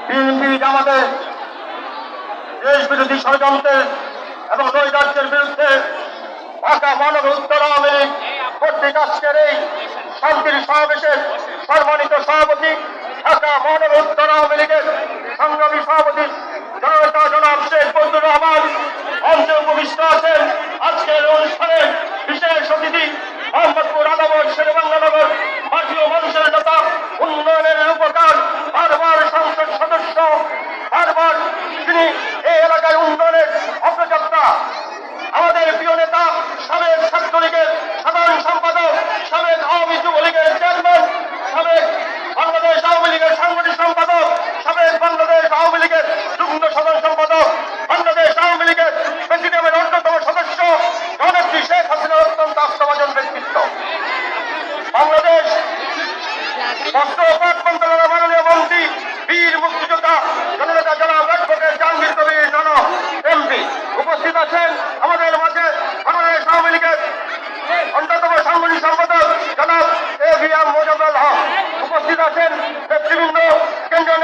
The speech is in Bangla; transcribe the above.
বিএনপি জামাতের দেশ বিরোধী ষড়যন্ত্রের এবং নৈরাজ্যের বিরুদ্ধে ঢাকা মহানগর উত্তর আওয়ামী লীগ কর্তৃক আজকের এই শান্তির সমাবেশের সম্মানিত সভাপতি, ঢাকা মহানগর উত্তর আওয়ামী লীগের সংগ্রামী সভাপতি জননেতা জনাব শেখ ফজলুর রহমান মঞ্চে উপবিষ্ট আছেন। আজকের অনুষ্ঠানে বিশেষ অতিথি মোহাম্মদপুর আদাবর শেরেবাংলানগর মাটি ও মানুষের নেতা, উন্নয়নের রূপকার, বারবার সংসদ সদস্য, বারবার তিনি এই এলাকায় উন্নয়নের অগ্রযাত্রা, আমাদের প্রিয় নেতা, সাবেক ছাত্রলীগের সাধারণ সম্পাদক, সাবেক আওয়ামী যুবলীগের চেয়ারম্যান, সাবেক বাংলাদেশ আওয়ামী লীগের সাংগঠনিক সম্পাদক, সাবেক বাংলাদেশ আওয়ামী লীগের যুগ্ম সাধারণ সম্পাদক, বাংলাদেশ আওয়ামী লীগের প্রেসিডিয়ামের অন্যতম সদস্য জননেত্রী শেখ হাসিনার অত্যন্ত আস্থাভাজন ব্যক্তিত্ব, বাংলাদেশ বস্ত্র ও পাট মন্ত্রণালয়ের মাননীয় মন্ত্রী, বীর মুক্তিযোদ্ধা জননেতা জনাব অ্যাডভোকেট জাহাঙ্গীর কবির জন এমপি উপস্থিত আছেন। আমাদের মাঝে বাংলাদেশ আওয়ামী লীগের অন্যতম সাংগঠনিক সম্পাদক জনাব A B M Mozammel Haque উপস্থিত আছেন। নেতৃবৃন্দ, কেন্দ্রীয়